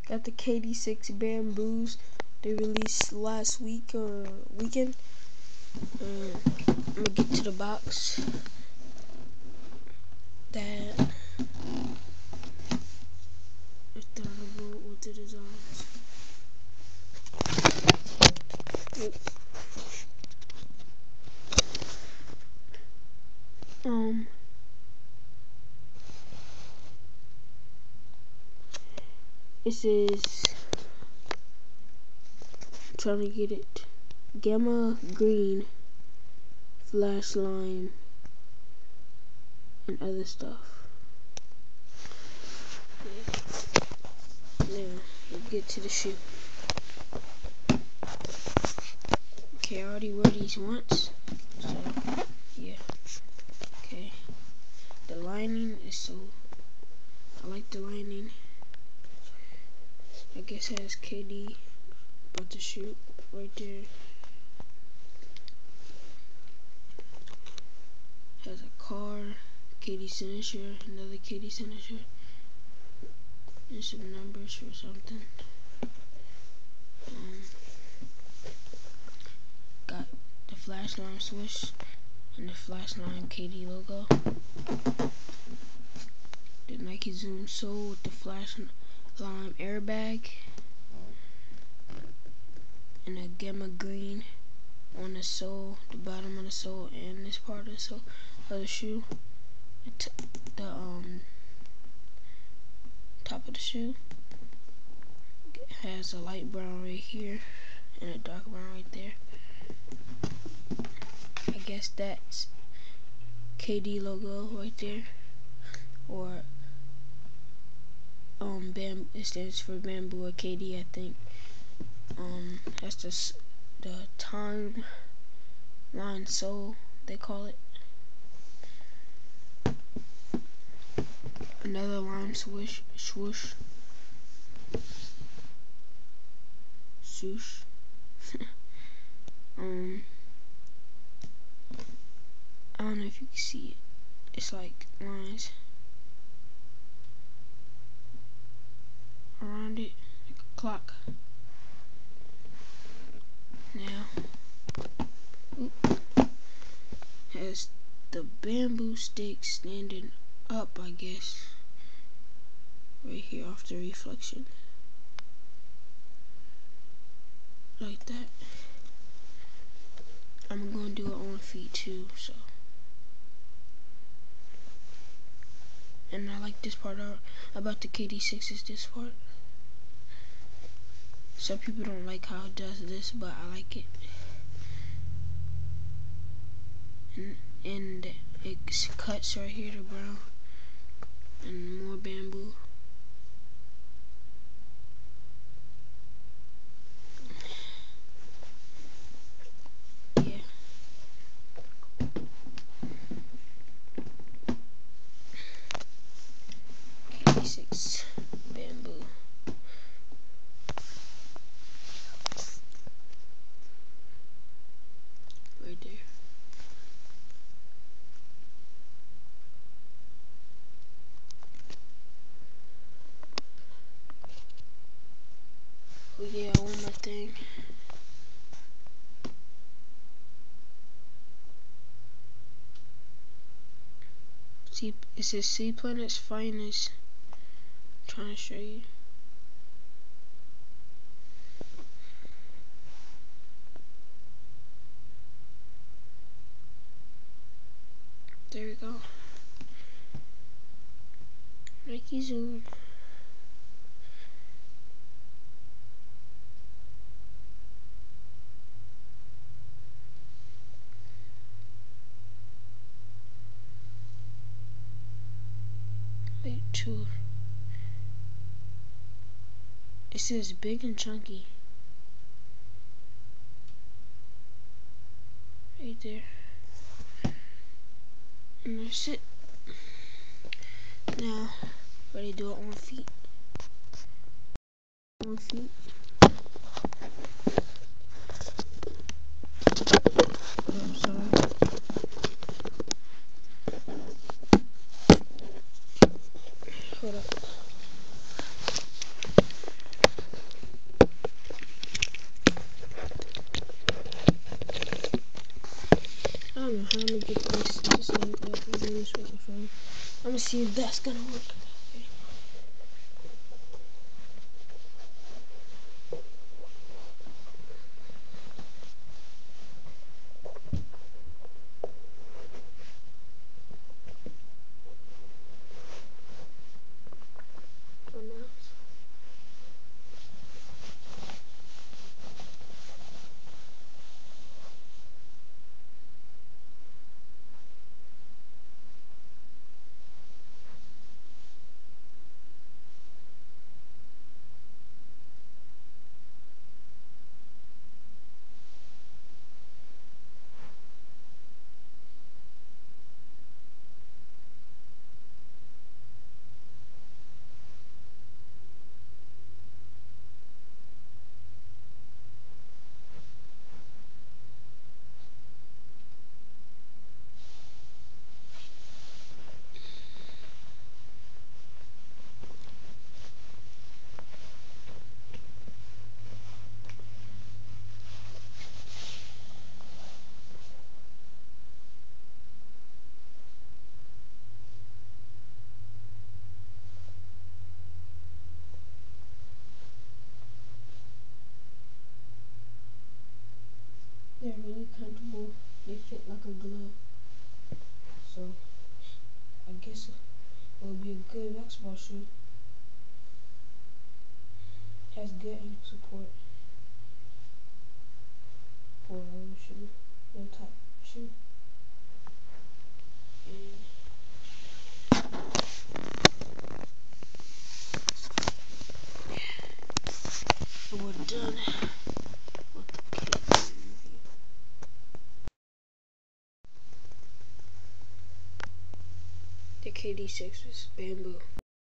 Got the KD6 bamboos. They released last week or weekend. I'm gonna get to the box. That returnable with the designs. This is, I'm trying to get it, Gamma Green, Flash Lime, and other stuff. Now, we'll get to the shoe. Okay, I already wore these once, so, yeah. Okay, the lining is so, I like the lining. I guess it has KD about to shoot right there. Has a car, KD signature, another KD signature, and some numbers or something. Got the Flash Lime swoosh and the Flash Lime KD logo. The Nike Zoom sole with the Flash Lime airbag, and a Gamma Green on the sole, the bottom of the sole, and this part of the sole of the shoe. The top of the shoe has a light brown right here and a dark brown right there. I guess that's KD logo right there, or it stands for bamboo or KD, I think. That's the time line sole, they call it. Another lime swoosh, swoosh. I don't know if you can see it. It's like lines around it, like a clock. Now, has the bamboo stick standing up, I guess, right here off the reflection, like that. I'm gonna do it on feet too, so. And I like this part about the KD6 is this part. Some people don't like how it does this, but I like it. And it cuts right here to brown, and more bamboo. Yeah. KD6 bamboo. Right there. Oh yeah, one more thing. See, it says Sea Planet's Finest. I'm trying to show you. There we go. Nike Zoom. Wait, two. It says big and chunky. Right there. And that's it. Now, ready to do it on feet. On feet. Oh, I'm sorry. Hold up. see if that's gonna work. Okay. For now. They're really comfortable. They fit like a glove. So I guess it will be a good basketball shoe. Has good ankle support for a little shoe, little top shoe. And so we're done with the KD review. The KD6 is bamboo.